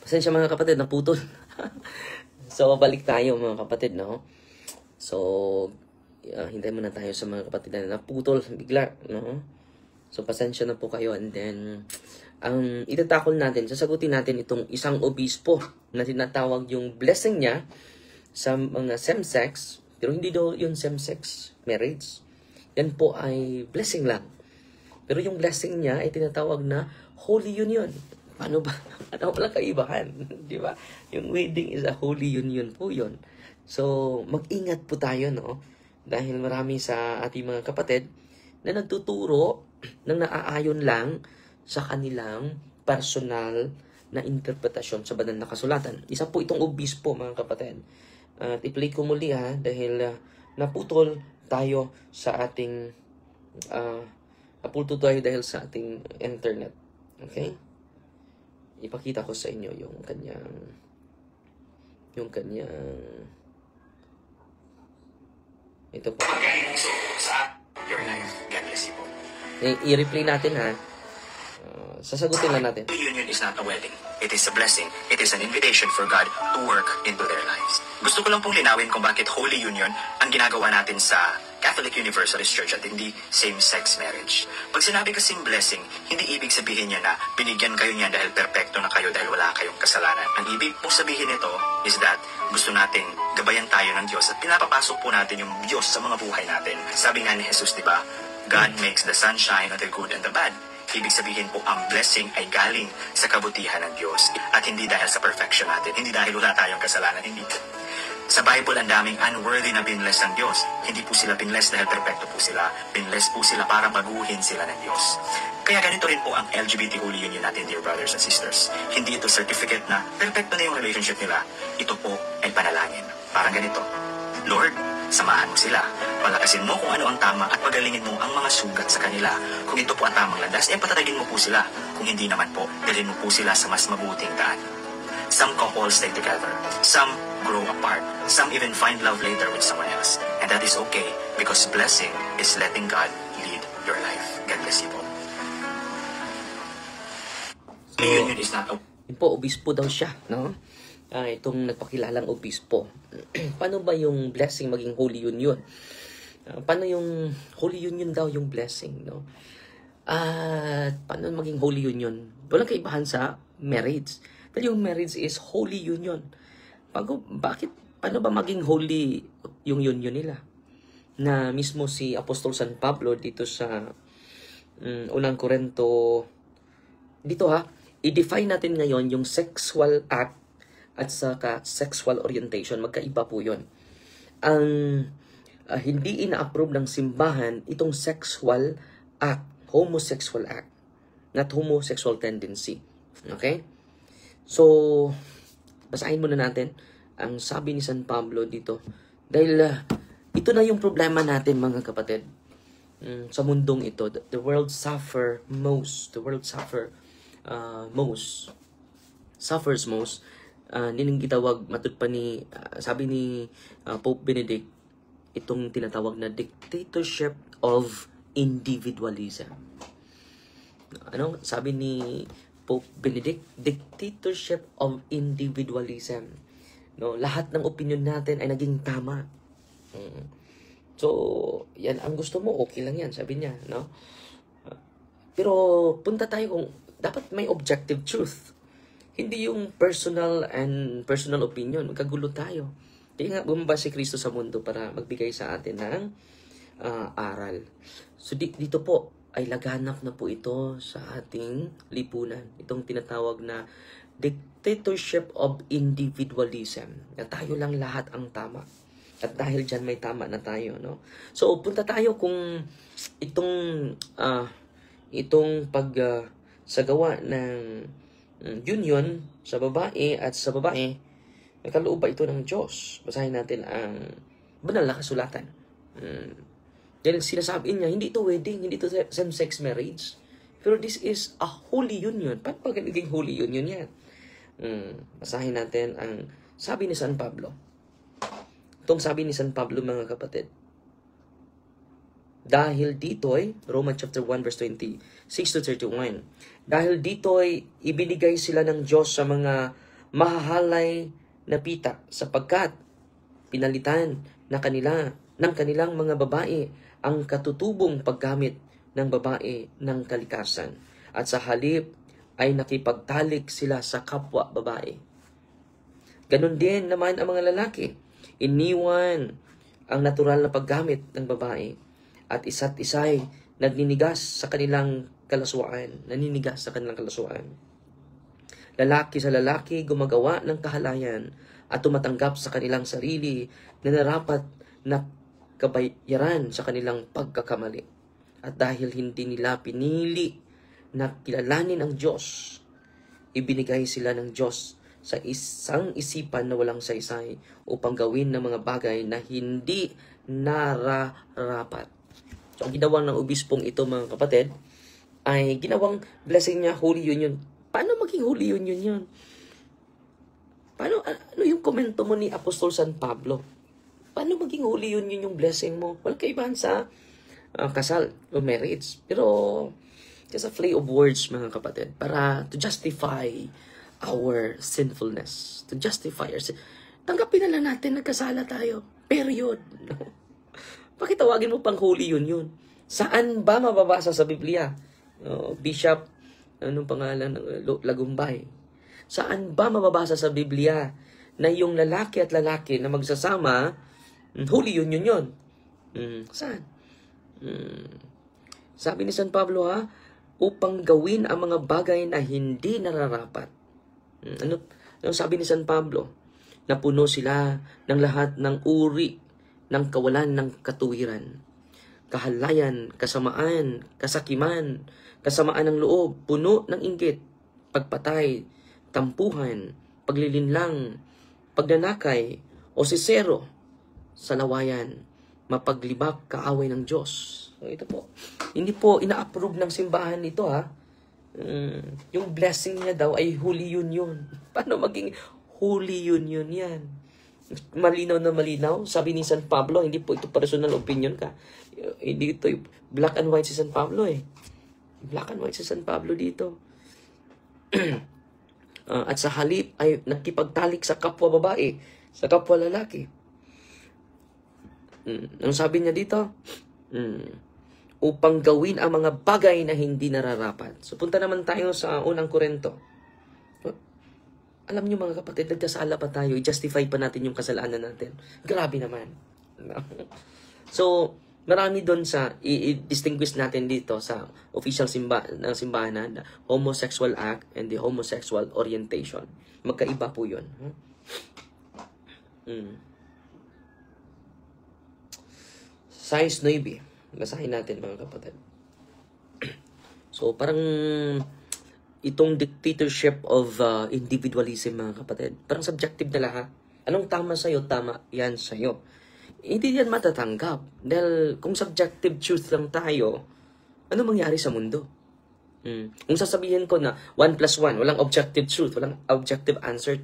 Pasensya mga kapatid, naputol. So, balik tayo mga kapatid, no? So, hintayin muna tayo sa mga kapatid na naputol bigla, no? So, pasensya na po kayo. And then, ang itatakol natin, sasagutin natin itong isang obispo na tinatawag yung blessing niya sa mga same-sex, pero hindi daw yung same-sex marriage. Yan po ay blessing lang. Pero yung blessing niya ay tinatawag na holy union. Paano ba? Ano walang kaibahan? Di ba? Yung wedding is a holy union po yun. So, mag-ingat po tayo, no? Dahil marami sa ating mga kapatid na nagtuturo ng naaayon lang sa kanilang personal na interpretasyon sa banal na kasulatan. Isa po itong obispo, mga kapatid. At i-play ko muli dahil naputol tayo sa ating internet. Okay? Ipakita ko sa inyo yung kanyang ito po. Your life. God bless you po. I-replay natin sasagutin lang natin. The union is not a wedding. It is a blessing. It is an invitation for God to work into their lives. Gusto ko lang pong linawin kung bakit holy union ang ginagawa natin sa Catholic Universalist Church at hindi same-sex marriage. Pag sinabi kasing blessing, hindi ibig sabihin niya na binigyan kayo niya dahil perpekto na kayo dahil wala kayong kasalanan. Ang ibig pong sabihin nito is that gusto nating gabayan tayo ng Diyos at pinapapasok po natin yung Diyos sa mga buhay natin. Sabi nga ni Jesus, di ba? God makes the sunshine on the good and the bad. Ibig sabihin po, ang blessing ay galing sa kabutihan ng Diyos. At hindi dahil sa perfection natin, hindi dahil wala tayong kasalanan, hindi. Sa Bible, ang daming unworthy na binless ng Diyos. Hindi po sila binless dahil perfecto po sila. Binless po sila para baguhin sila ng Diyos. Kaya ganito rin po ang LGBT Holy Union natin, dear brothers and sisters. Hindi ito certificate na perfecto na yung relationship nila. Ito po ay panalangin. Parang ganito, Lord, samahan mo sila. Palakasin mo kung ano ang tama at pagalingin mo ang mga sugat sa kanila. Kung ito po ang tamang landas, patatagin mo po sila. Kung hindi naman po, dalhin mo po sila sa mas mabuting daan. Some couples stay together. Some grow apart. Some even find love later with someone else. And that is okay because blessing is letting God lead your life. God bless you po. The union is not a... Yun po, obispo daw siya, no? Itong nagpakilalang obispo. Paano ba yung blessing maging holy union? Paano yung holy union daw yung blessing, no? Paano maging holy union? Walang kaibahan sa marriage. Pero yung marriage is holy union. Paano ba maging holy yung union nila? Na mismo si Apostol San Pablo dito sa unang Korinto, dito i-define natin ngayon yung sexual act at saka sexual orientation. Magkaiba po yun. Ang hindi ina-approve ng simbahan itong sexual act, homosexual act, not homosexual tendency. Okay? So, basahin muna natin ang sabi ni San Pablo dito. Dahil ito na yung problema natin, mga kapatid. Sa mundong ito, the world suffers most. Nining gitawag matud pa ni sabi ni Pope Benedict, itong tinatawag na dictatorship of individualism. Ano sabi ni Pope Benedict? Dictatorship of individualism. No, lahat ng opinion natin ay naging tama. So, yan ang gusto mo, okay lang yan, sabi niya, no? Pero punta tayo kung dapat may objective truth. Hindi yung personal opinion. Magkagulo tayo. Kaya nga bumaba si Kristo sa mundo para magbigay sa atin ng aral. So dito po ay laganap na po ito sa ating lipunan. Itong tinatawag na dictatorship of individualism. Na tayo lang lahat ang tama. At dahil dyan may tama na tayo, no? So punta tayo kung itong pagsagawa ng union sa babae at sa babae, nakaloob ba ito ng Diyos? Basahin natin ang banal na kasulatan. Dahil sinasabi niya, hindi ito wedding, hindi ito same-sex marriage. Pero this is a holy union. Paano ba naging holy union yan? Basahin natin ang sabi ni San Pablo. Itong sabi ni San Pablo, mga kapatid. Dahil dito'y, Romans chapter 1 verse 26 to 31, dahil dito'y ibinigay sila ng Diyos sa mga mahahalay na pita sapagkat pinalitan ng kanilang mga babae ang katutubong paggamit ng babae ng kalikasan. At sa halip ay nakipagtalik sila sa kapwa babae. Ganon din naman ang mga lalaki. Iniwan ang natural na paggamit ng babae at isa't isa'y naninigas sa kanilang kalaswaan. Lalaki sa lalaki gumagawa ng kahalayan at tumatanggap sa kanilang sarili na narapat na kabayaran sa kanilang pagkakamali. At dahil hindi nila pinili na kilalanin ang Diyos, ibinigay sila ng Diyos sa isang isipan na walang saysay upang gawin ng mga bagay na hindi nararapat. So, ang ginawang ng obispong ito, mga kapatid, ay ginawang blessing niya, Holy Union. Paano maging Holy Union yun? Ano yung komento mo ni Apostol San Pablo? Paano maging Holy Union yung blessing mo? Walang kaibahan sa kasal o marriage. Pero, just a play of words, mga kapatid, para to justify our sinfulness. To justify our sin. Tanggapin na lang natin, nagkasala tayo. Period. Bakit tawagin mo pang Holy Union? Saan ba mababasa sa Biblia? Bishop, anong pangalan ng Lagumbay? Saan ba mababasa sa Biblia na yung lalaki at lalaki na magsasama, Holy Union yun? Saan? Sabi ni San Pablo, upang gawin ang mga bagay na hindi nararapat. Ano sabi ni San Pablo? Napuno sila ng lahat ng uri ng kawalan ng katuwiran, kahalayan, kasamaan, kasakiman, kasamaan ng loob, puno ng inggit, pagpatay, tampuhan, paglilinlang, pagnanakay, o sisero, salawayan, mapaglibak, kaaway ng Diyos. So, ito po. Hindi po ina-approve ng simbahan ito, yung blessing niya daw ay Holy Union. Paano maging Holy Union yan? Malinaw na malinaw. Sabi ni San Pablo, hindi po ito personal opinion ka. Hindi ito black and white si San Pablo Black and white si San Pablo dito. At sa halip ay nagkipagtalik sa kapwa babae, sa kapwa lalaki. Ano sabi niya dito? Upang gawin ang mga bagay na hindi nararapat. So punta naman tayo sa unang Korinto. Alam niyo mga kapatid, nagkasala pa tayo, i-justify pa natin yung kasalanan natin. Grabe naman. So, marami doon sa i-distinguish natin dito sa official ng simbahan na homosexual act and the homosexual orientation. Magkaiba po yun. Size 9. Basahin natin mga kapatid. So, parang itong dictatorship of individualism, mga kapatid. Parang subjective na lahat. Anong tama sa'yo, tama yan sa'yo. Hindi yan matatanggap. Dahil kung subjective truth lang tayo, ano mangyari sa mundo? Kung sasabihin ko na 1 plus 1, walang objective truth, walang objective answer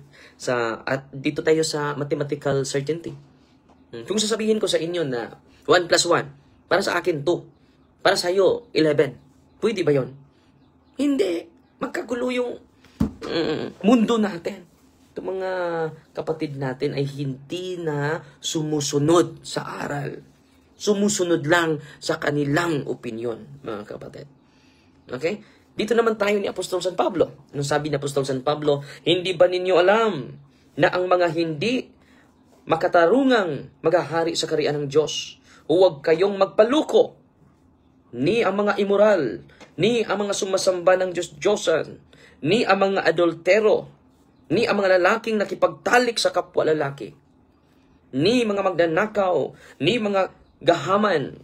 at dito tayo sa mathematical certainty. Kung sasabihin ko sa inyo na 1 plus 1, para sa akin 2, para sa iyo 11, pwede ba yon? Hindi. Magkagulo yung mundo natin. Itong mga kapatid natin ay hindi na sumusunod sa aral. Sumusunod lang sa kanilang opinion, mga kapatid. Okay? Dito naman tayo ni Apostol San Pablo. Anong sabi ni Apostol San Pablo? Hindi ba ninyo alam na ang mga hindi makatarungang maghahari sa kaharian ng Diyos? Huwag kayong magpaluko, ni ang mga immoral, ni ang mga sumasamba ng Diyos-Diyosan, ni ang mga adultero, ni ang mga lalaking nakipagtalik sa kapwa lalaki, ni mga magnanakaw, ni mga gahaman,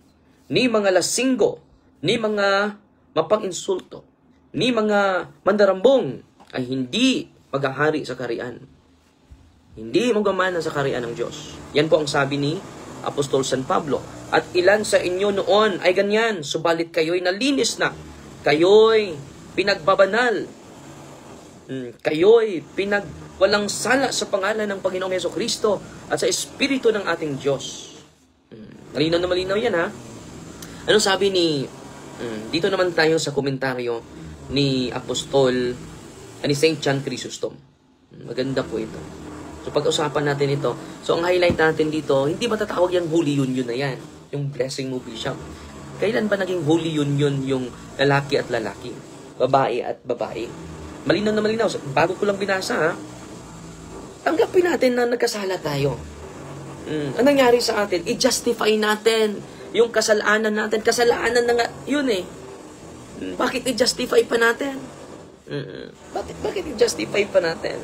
ni mga lasinggo, ni mga mapang-insulto, ni mga mandarambong, ay hindi maghahari sa kaharian. Hindi magamana sa kaharian ng Diyos. Yan po ang sabi ni Apostol San Pablo. At ilan sa inyo noon ay ganyan, subalit kayo'y nalinis na. Kayo'y pinagbabanal. Kayo'y walang sala sa pangalan ng Panginoong Jesucristo at sa Espiritu ng ating Diyos. Malinaw na malinaw yan, ha? Anong sabi dito naman tayo sa komentaryo ni Apostol, ni Saint John Chrysostom. Maganda po ito. So pag-usapan natin ito. So ang highlight natin dito, hindi matatawag yung holy union na yan. Yung blessing mo, Bishop. Kailan ba naging holy union yung lalaki at lalaki? Babae at babae? Malinaw na malinaw. Bago ko lang binasa, ha? Tanggapin natin na nagkasala tayo. Ang nangyari sa atin, i-justify natin yung kasalanan natin. Kasalanan na nga, yun eh. Bakit i-justify pa natin? Bakit i-justify pa natin?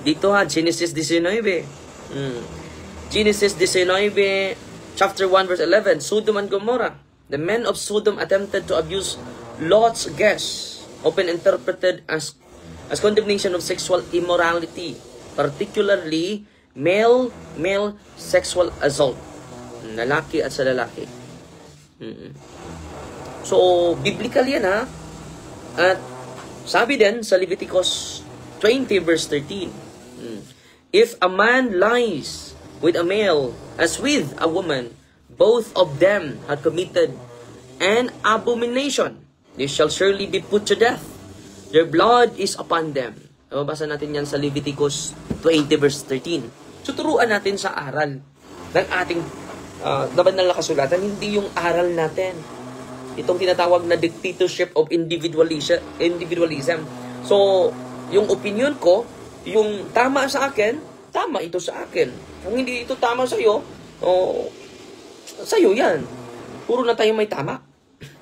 Dito ha, Genesis 19. Genesis 19, chapter 1, verse 11. Sodom and Gomorrah. The men of Sodom attempted to abuse Lot's guests, often interpreted as condemnation of sexual immorality, particularly male sexual assault. Lalaki at sa lalaki. So, biblical yan ha. At sabi din sa Leviticus 20 verse 13, if a man lies with a male as with a woman, both of them have committed an abomination. They shall surely be put to death. Their blood is upon them. Mabasa natin yan sa Leviticus 20 verse 13. So, turuan natin sa aral ng ating banal na kasulatan, hindi yung aral natin. Itong tinatawag na dictatorship of individualism. So, yung opinion ko, yung tama sa akin, tama ito sa akin. Kung hindi ito tama sa iyo, sa'yo yan. Puro na tayo may tama.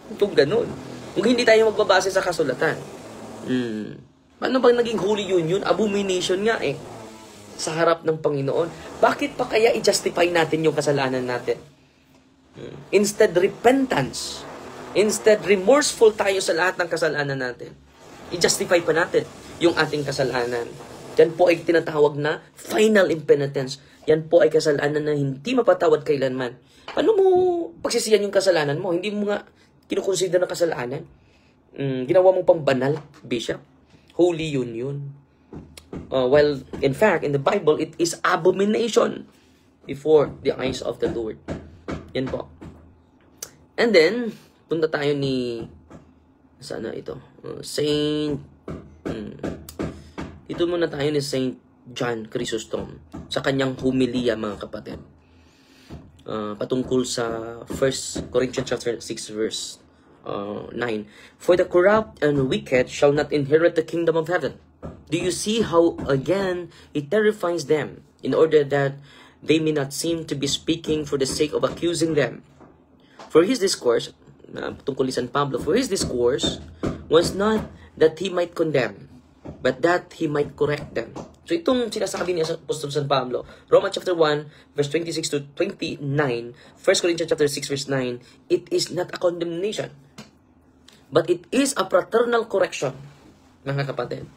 Itong ganun. Kung hindi tayo magbabase sa kasulatan. Paano bang naging holy union? Abomination nga eh. Sa harap ng Panginoon. Bakit pa kaya i-justify natin yung kasalanan natin? Instead, repentance. Instead, remorseful tayo sa lahat ng kasalanan natin. I-justify pa natin yung ating kasalanan. Yan po ay tinatawag na final impenitence. Yan po ay kasalanan na hindi mapatawad kailanman. Paano mo pagsisiyan yung kasalanan mo? Hindi mo nga kinukonsider na kasalanan. Ginawa mong pambanal, Bishop. Holy union. Well, in fact, in the Bible, it is abomination before the eyes of the Lord. Yan po. And then, punta tayo ni, sana ito? Ito muna tayo ni Saint John Chrysostom sa kanyang humilya, mga kapatid. Patungkol sa 1 Corinthians chapter 6 verse 9. For the corrupt and wicked shall not inherit the kingdom of heaven. Do you see how again it terrifies them, in order that they may not seem to be speaking for the sake of accusing them? For his discourse, tungkol ni San Pablo, for his discourse was not that he might condemn, but that he might correct them. So itong sinasabi ni Apostol San Pablo, Romans chapter 1, verse 26 to 29, 1 Corinthians chapter 6, verse 9, it is not a condemnation, but it is a fraternal correction, mga kapatid.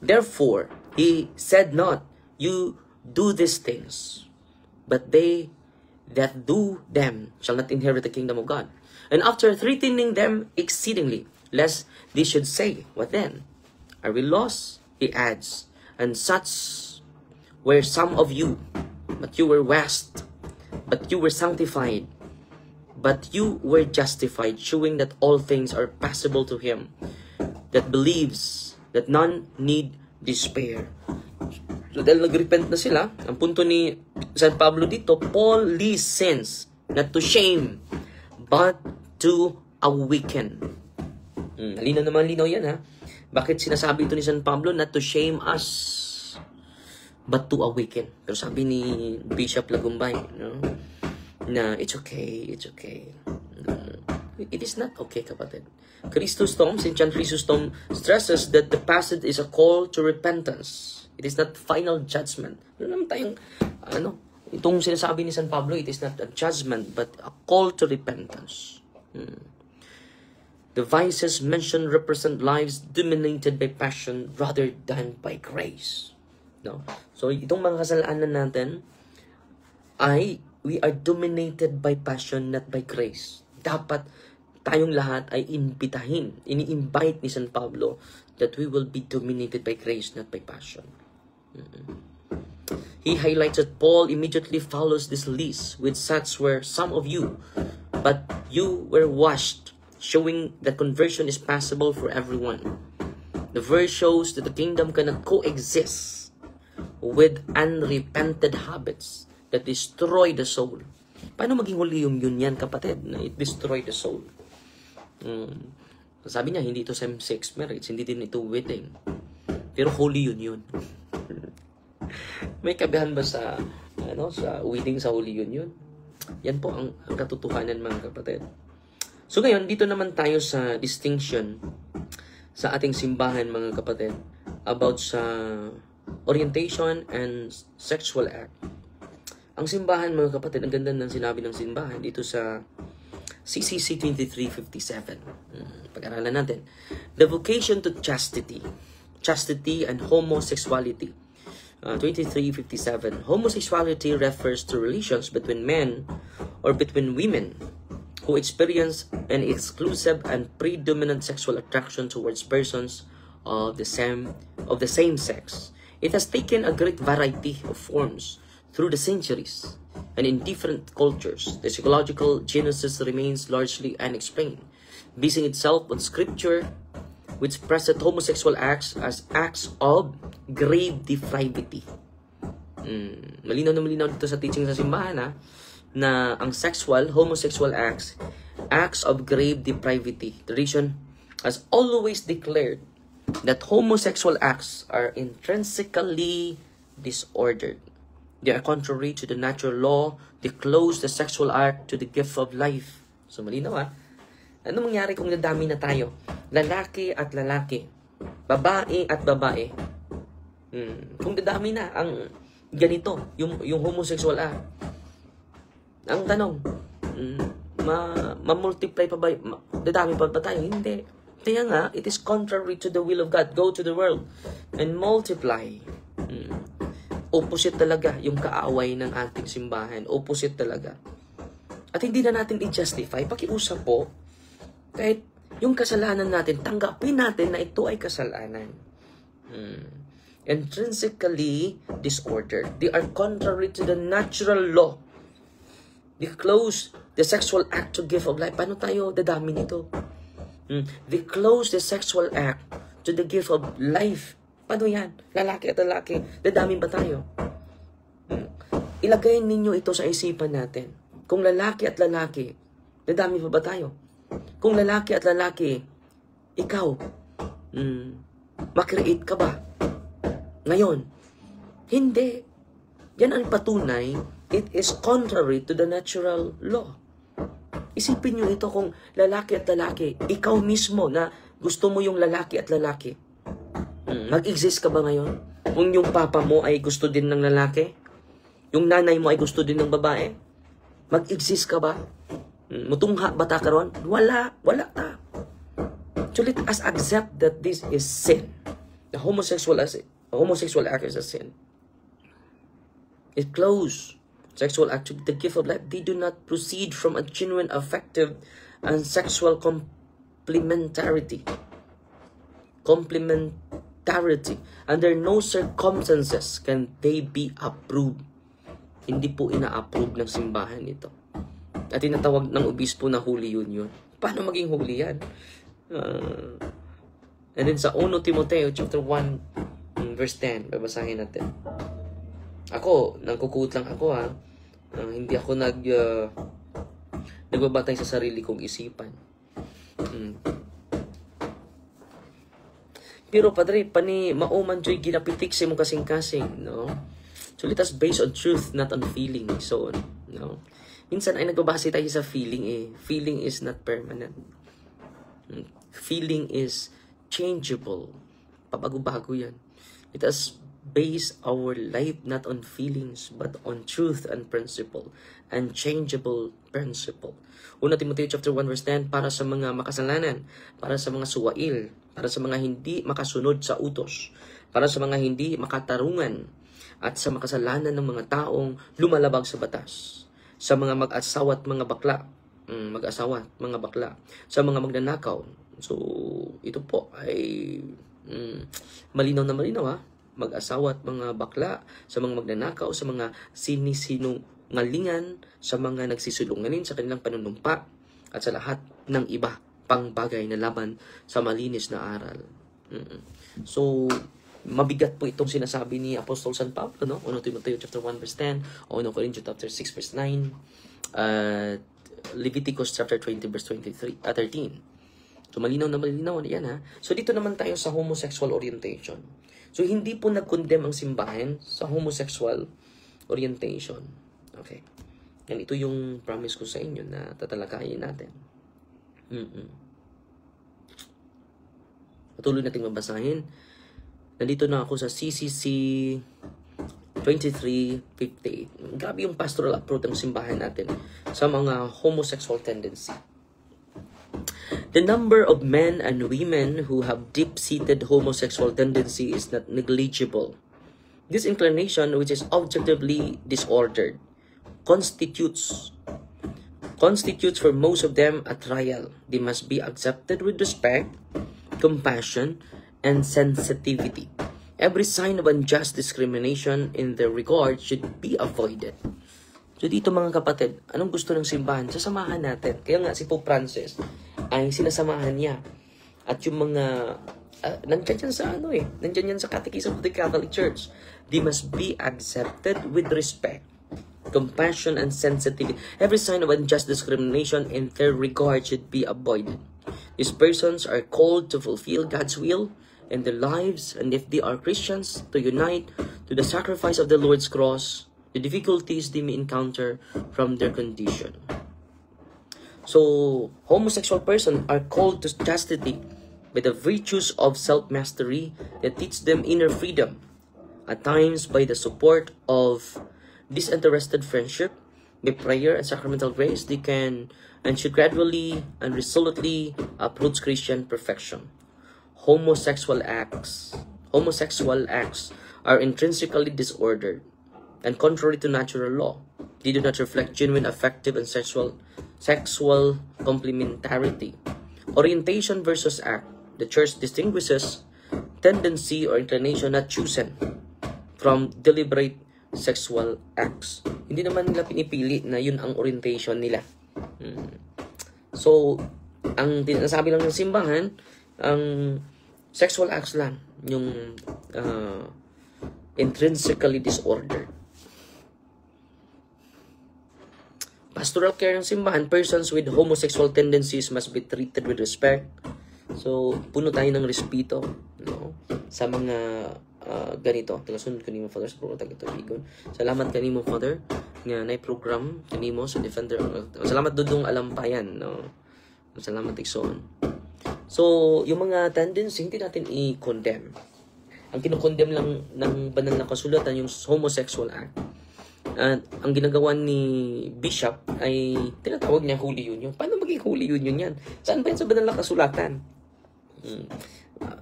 Therefore, he said not, you do these things, but they that do them shall not inherit the kingdom of God. And after threatening them exceedingly, lest they should say, what then? Are we lost? He adds, and such were some of you, but you were washed, but you were sanctified, but you were justified, showing that all things are possible to him that believes, that none need despair. So dahil nag-repent na sila, ang punto ni San Pablo dito, Paul listens not to shame, but to awaken. Linaw yan ha. Bakit sinasabi ito ni San Pablo? Not to shame us, but to awaken. Pero sabi ni Bishop Lagumbay, no? Na it's okay. It is not okay, kapatid. Chrysostom, St. John Chrysostom stresses that the passage is a call to repentance. It is not final judgment. Naman tayong, itong sinasabi ni San Pablo, it is not a judgment, but a call to repentance. The vices mentioned represent lives dominated by passion rather than by grace. No? So, itong mga kasalanan natin ay we are dominated by passion, not by grace. Dapat tayong lahat ay ini-invite ni San Pablo that we will be dominated by grace, not by passion. He highlights that Paul immediately follows this list with such were some of you, but you were washed, showing that conversion is possible for everyone. The verse shows that the kingdom cannot coexist with unrepented habits that destroy the soul. Paano maging Holy Union yan, kapatid, na it destroy the soul? Sabi niya, hindi ito same-sex marriage, hindi din ito wedding. Pero Holy Union. May kabihan ba sa wedding sa Holy Union? Yan po ang katotohanan, mga kapatid. So ngayon, dito naman tayo sa distinction sa ating simbahan, mga kapatid, about sa orientation and sexual act. Ang simbahan, mga kapatid, ang ganda ng sinabi ng simbahan dito sa CCC 2357. Pag-aralan natin. The vocation to chastity and homosexuality. 2357. Homosexuality refers to relations between men or between women who experience an exclusive and predominant sexual attraction towards persons of the same sex. It has taken a great variety of forms through the centuries, and in different cultures, the psychological genesis remains largely unexplained, basing itself on scripture, which present homosexual acts as acts of grave depravity. Malinaw na malinaw dito sa teaching sa simbahan, na ang homosexual acts of grave depravity. The tradition has always declared that homosexual acts are intrinsically disordered. They are contrary to the natural law. They close the sexual act to the gift of life. So malinaw, ano mangyari kung nadami na tayo? Lalaki at lalaki. Babae at babae. Kung dadami na ang ganito, yung homosexual act. Ang tanong, ma-multiply pa ba? Dadami pa ba tayo? Hindi. Kaya nga, it is contrary to the will of God. Go to the world and multiply. Opposite talaga yung kaaway ng ating simbahan. Opposite talaga. At hindi na natin i-justify. Pakiusap po, kahit yung kasalanan natin, tanggapin natin na ito ay kasalanan. Intrinsically disordered. They are contrary to the natural law. They close the sexual act to gift of life. Paano tayo dadami nito? They close the sexual act to the gift of life. Paano yan? Lalaki at lalaki. Dadami ba tayo? Ilagay ninyo ito sa isipan natin. Kung lalaki at lalaki, dadami pa ba tayo? Kung lalaki at lalaki, ikaw, makreate ka ba? Ngayon, hindi. Yan ang patunay, it is contrary to the natural law. Isipin nyo ito, kung lalaki at lalaki, ikaw mismo na gusto mo yung lalaki at lalaki. Mag-exist ka ba ngayon? Kung yung papa mo ay gusto din ng lalaki, yung nanay mo ay gusto din ng babae, mag-exist ka ba? Mutungha ba ta karon? Wala ta. So let us accept that this is sin. The homosexual act is a sin. It close sexual act to the gift of life. They do not proceed from a genuine affective and sexual complementarity. Under no circumstances can they be approved. Hindi po ina-approve ng simbahan ito. At tinatawag ng obispo na Holy Union. Paano maging holy yan? And then sa 1 Timoteo chapter 1 verse 10, babasahin natin. Ako, nagkukut lang ako hindi ako nagbabatay sa sarili kong isipan. Pero padre, mauman joy ginapitik sa mong kasing-kasing, no? So let us base on truth, not on feeling. So, no? Minsan ay nagbabase tayo sa feeling Feeling is not permanent. Feeling is changeable. Pabago-bago yan. Let us base our life not on feelings, but on truth and principle. Unchangeable principle. 1 Timoteo chapter 1 verse 10, para sa mga makasalanan, para sa mga suwail, para sa mga hindi makasunod sa utos, para sa mga hindi makatarungan, at sa makasalanan ng mga taong lumalabag sa batas, sa mga mag-asawa at mga bakla, sa mga magnanakaw. So, ito po ay malinaw na malinaw, mag-asawa at mga bakla, sa mga magnanakaw, sa mga sinisinungalingan, sa mga nagsisulungaling sa kanilang panunumpa, at sa lahat ng iba pang bagay na laban sa malinis na aral. So, mabigat po itong sinasabi ni Apostol San Pablo, no? 1 Timoteo chapter 1 verse 10, o 1 Corinthians chapter 6 verse 9, Leviticus chapter 20 verse 13. So, malinaw na yan, ha? So, dito naman tayo sa homosexual orientation. So, hindi po nag-condemn ang simbahan sa homosexual orientation. Okay. Yan, ito yung promise ko sa inyo na tatalakayin natin. Patuloy nating mabasahin. Nandito na ako sa CCC 2358. Grabe yung pastoral approach ng simbahan natin sa mga homosexual tendency. The number of men and women who have deep-seated homosexual tendency is not negligible. This inclination, which is objectively disordered, constitutes for most of them a trial. They must be accepted with respect, compassion, and sensitivity. Every sign of unjust discrimination in their regard should be avoided. So dito mga kapatid, anong gusto ng simbahan? Sasamahan natin. Kaya nga si Pope Francis ay sinasamahan niya. At yung mga, nandyan yan sa nandyan yan sa Catechism of the Catholic Church. They must be accepted with respect, compassion, and sensitivity. Every sign of unjust discrimination in their regard should be avoided. These persons are called to fulfill God's will in their lives, and if they are Christians, to unite to the sacrifice of the Lord's cross, the difficulties they may encounter from their condition. So, homosexual persons are called to chastity by the virtues of self-mastery that teach them inner freedom, at times by the support of disinterested friendship, by prayer and sacramental grace, they can and should gradually and resolutely approach Christian perfection. Homosexual acts are intrinsically disordered and contrary to natural law. They do not reflect genuine affective and sexual complementarity. Orientation versus act. The Church distinguishes tendency or inclination not chosen from deliberate sexual acts. Hindi naman nila pinipili na yun ang orientation nila. So, ang sinasabi lang ng simbahan, ang sexual acts lang yung intrinsically disordered. Pastoral care ng simbahan, persons with homosexual tendencies must be treated with respect. So, puno tayo ng respeto, no? Sa mga ganito. Tagasunod kanimo, Father, sa program taga-tubigon. Salamat kanimo, Father, nga na-program kanimo sa Defender. Salamat dudong alampayan, no? Salamat, Ikson. So, yung mga tendency, hindi natin i-condemn. Ang kinukondemn lang ng banal na kasulatan, yung homosexual act. At ang ginagawa ni Bishop ay tinatawag niya Holy Union. Paano maging Holy Union yan? Saan ba yan sa banal na kasulatan?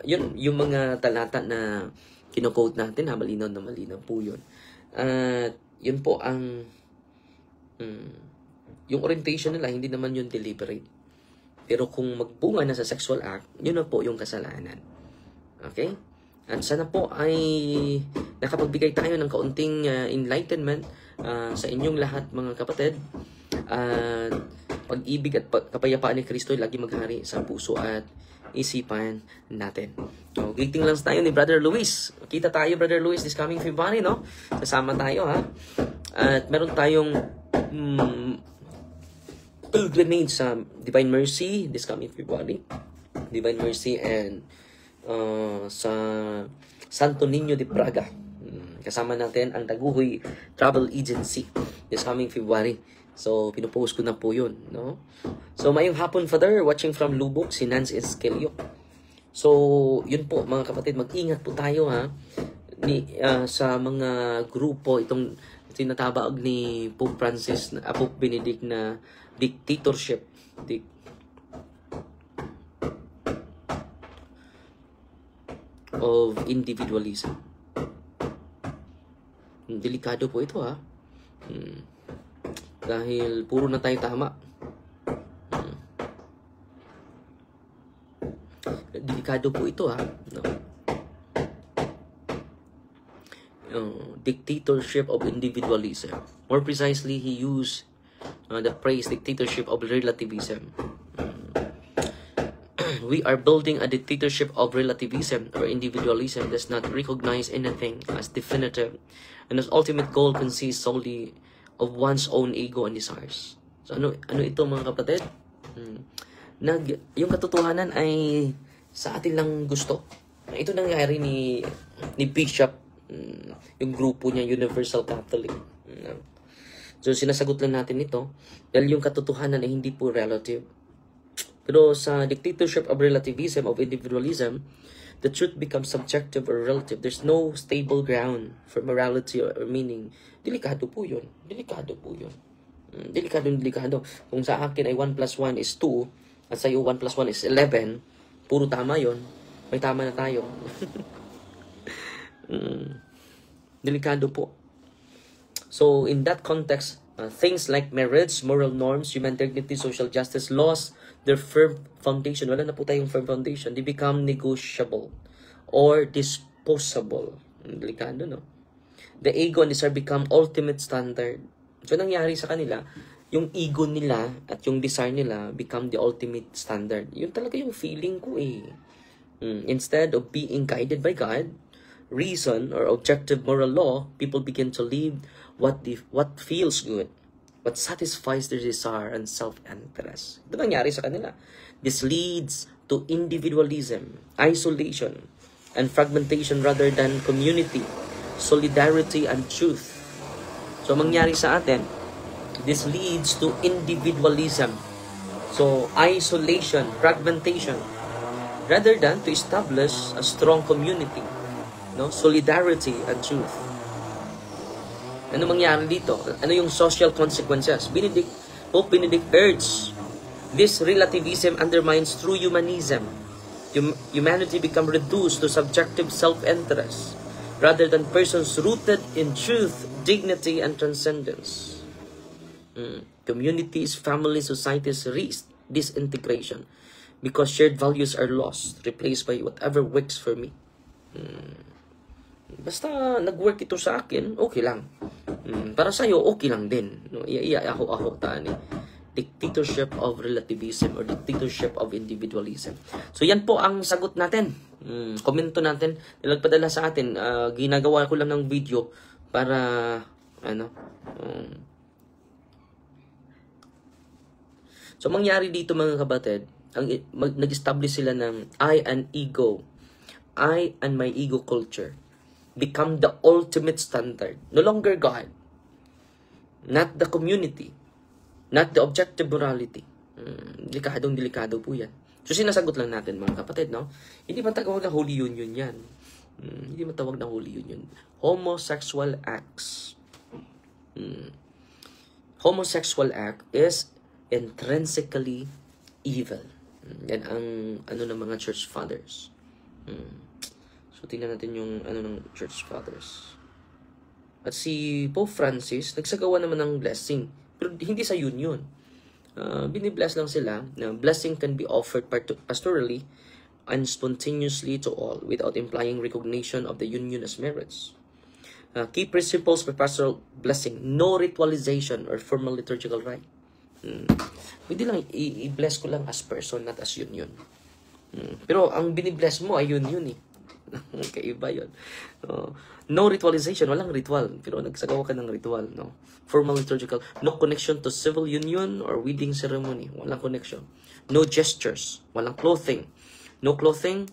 Yun, yung mga talata na kino-quote natin, malinaw na malinaw po yun. At yun po ang yung orientation nila, hindi naman yun deliberate. Pero kung magbunga na sa sexual act, yun na po yung kasalanan. Okay? At sana po ay nakapagbigay tayo ng kaunting enlightenment sa inyong lahat, mga kapatid. Pag-ibig at kapayapaan ni Kristo ay lagi maghari sa puso at isipan natin. So, greeting lang tayo ni Brother Luis. Kita tayo, Brother Luis, this coming February, no? Kasama tayo, ha? At meron tayong pilgrimage sa Divine Mercy this coming February. Divine Mercy and sa Santo Niño de Praga. Kasama natin ang Taguhoy Travel Agency this coming February. So, pinupost ko na po yun, no? So, mayong hapon, Father, watching from Lubok, si Nance Esquelio. So, yun po, mga kapatid, mag-ingat po tayo, ha? Sa mga grupo, itong tinatabag ni Pope Francis, Pope Benedict na dictatorship. Of individualism. Delikado po ito, ha? Dahil puro na tayo tama. Delikado po ito, ha? No. Dictatorship of individualism. More precisely, he used the phrase dictatorship of relativism. We are building a dictatorship of relativism or individualism that does not recognize anything as definitive and whose ultimate goal consists solely of one's own ego and desires. So ano ito mga kapatid? Yung katotohanan ay sa atin lang gusto. Ito nangyari ni Bishop, yung grupo niya, Universal Catholic. So sinasagot lang natin ito dahil yung katotohanan ay hindi po relative. Pero sa dictatorship of relativism, of individualism, the truth becomes subjective or relative. There's no stable ground for morality or meaning. Delikado po yun. Delikado. Kung sa akin ay 1 plus 1 is 2, at sa iyo 1 plus 1 is 11, puro tama yun. May tama na tayo. Delikado po. So, in that context, things like marriage, moral norms, human dignity, social justice, laws, their firm foundation, wala na po tayong firm foundation, they become negotiable or disposable. Delikado, no? The ego and desire become ultimate standard. So, nangyari sa kanila, yung ego nila at yung desire nila become the ultimate standard. Yun talaga yung feeling ko Instead of being guided by God, reason, or objective moral law, people begin to live what feels good, what satisfies their desire and self-interest. Ito nangyari sa kanila. This leads to individualism, isolation, and fragmentation rather than community, solidarity, and truth. So, mangyari sa atin, this leads to individualism. So, isolation, fragmentation, rather than to establish a strong community, solidarity and truth. Ano mangyari dito? Ano yung social consequences? Pope Benedict urged, this relativism undermines true humanism. Humanity become reduced to subjective self-interest rather than persons rooted in truth, dignity, and transcendence. Communities, families, societies risk disintegration because shared values are lost, replaced by whatever works for me. Basta nag-work ito sa akin, okay lang. Para sa'yo, okay lang din. Iaho-aho tani. Dictatorship of relativism or dictatorship of individualism. So yan po ang sagot natin. Komento natin. Nilagpadala sa atin. Ginagawa ko lang ng video para So mangyari dito mga kapatid, nag-establish sila ng I and ego. I and my ego culture become the ultimate standard. No longer God. Not the community. Not the objective morality. Delikado po yan. So sinasagot lang natin mga kapatid, no? Hindi man tawag na Holy Union yan. Hindi man tawag na Holy Union. Homosexual acts. Homosexual act is intrinsically evil. Yan ang ng mga church fathers. So tingnan natin yung ng church fathers. At si Pope Francis nagsagawa naman ng blessing, pero hindi sa union. Binibless lang sila na blessing can be offered pastorally and spontaneously to all without implying recognition of the union as marriage. Key principles for pastoral blessing: no ritualization or formal liturgical rite. Pwede lang i-bless ko lang as person, not as union. Pero ang binibless mo ay union Kaiba yun. No ritualization, walang ritual. Pero nagsagawa ka ng ritual, no? Formal liturgical. No connection to civil union or wedding ceremony. Walang connection. No gestures. Walang clothing. No clothing.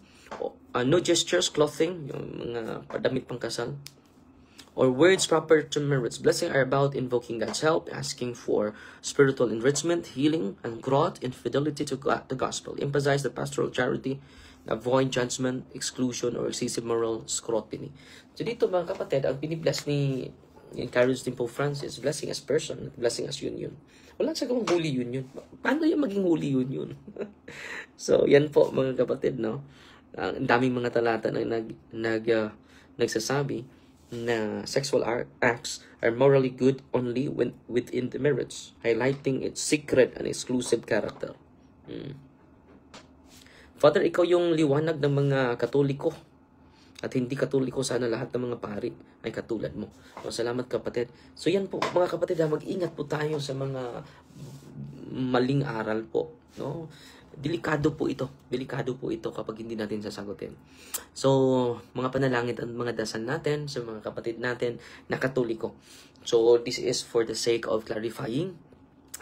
No gestures, clothing. Yung mga padamit pang kasal. Or words proper to marriage. Blessing are about invoking God's help, asking for spiritual enrichment, healing, and growth in fidelity to the gospel. Emphasize the pastoral charity, avoid judgment, exclusion, or excessive moral scrutiny. So dito mga kapatid, ang binibless ni encourage din Pope Francis, blessing as person, blessing as union. Walang sagawang holy union. Paano yung maging holy union? So yan po mga kapatid, no? Ang daming mga talata na nagsasabi na sexual acts are morally good only when within the marriage, highlighting its secret and exclusive character. Father, ikaw yung liwanag ng mga Katoliko. At hindi Katoliko, sana lahat ng mga pari ay katulad mo. So, salamat kapatid. So yan po mga kapatid, mag-ingat po tayo sa mga maling aral po, no? Delikado po ito kapag hindi natin sasagutin. So, mga panalangin at mga dasal natin sa mga kapatid natin na Katoliko. So, this is for the sake of clarifying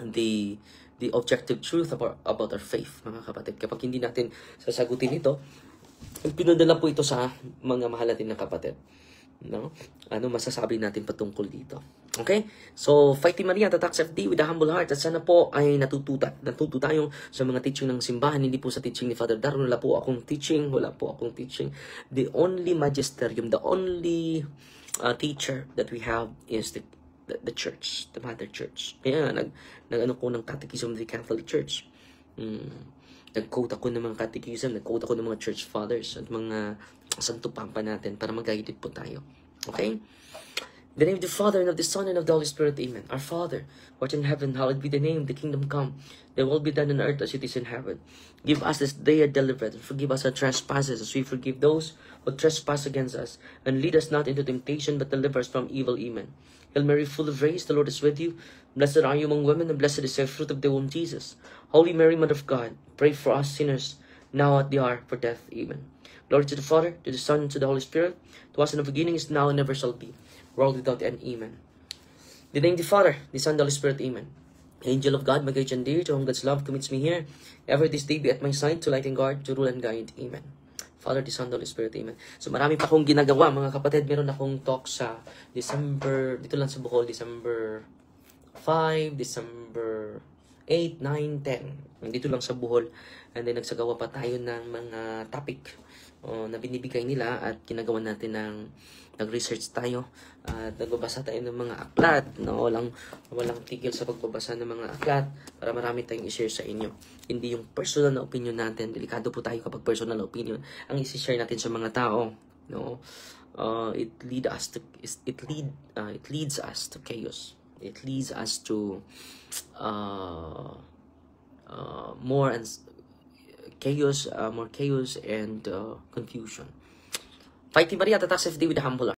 the objective truth about our faith, mga kapatid. Kapag hindi natin sasagutin ito, pinadala po ito sa mga mahal natin na kapatid. No? Ano masasabi natin patungkol dito? Okay? So, Fighting Maria, Tatak FD with a humble heart. At sana po ay natuto tayo sa mga teaching ng simbahan, hindi po sa teaching ni Father Darwin. Wala po akong teaching. The only magisterium, the only teacher that we have is the church, the mother church. Kaya nag-ano ko ng catechism of the Catholic Church. Nag-quote ako ng mga catechism, nag-quote ako ng mga church fathers at mga santo pampa natin para mag-guided po tayo. Okay? In the name of the Father, and of the Son, and of the Holy Spirit, Amen. Our Father, who art in heaven, hallowed be the name, the kingdom come. Thy will be done on earth as it is in heaven. Give us this day our daily bread, and forgive us our trespasses, as we forgive those who trespass against us. And lead us not into temptation, but deliver us from evil. Amen. Hail Mary, full of grace, the Lord is with you. Blessed are you among women, and blessed is the fruit of the womb, Jesus. Holy Mary, Mother of God, pray for us sinners, now at the hour for death. Amen. Glory to the Father, to the Son, and to the Holy Spirit, to us in the beginning, is now, and never shall be, world without end. Amen. In the name of the Father, the Son, and the Holy Spirit. Amen. Angel of God, my guardian dear, to whom God's love commits me here, ever this day be at my side, to light and guard, to rule and guide. Amen. Father, the Son, the Holy Spirit. Amen. So marami pa akong ginagawa, mga kapatid. Meron akong talk sa December, dito lang sa Bohol, December 5, December 8, 9, 10. Dito lang sa Bohol. And then nagsagawa pa tayo ng mga topic na binibigay nila at ginagawa natin ng nag-research tayo at nagbabasa tayo ng mga aklat, no? Walang tigil sa pagbabasa ng mga aklat para marami tayong i-share sa inyo. Hindi yung personal na opinion natin. Delikado po tayo kapag personal na opinion ang i-share natin sa mga tao, no? It leads us to chaos. It leads us to more chaos and confusion. Fighting Maria, Tatak FD with a humble heart.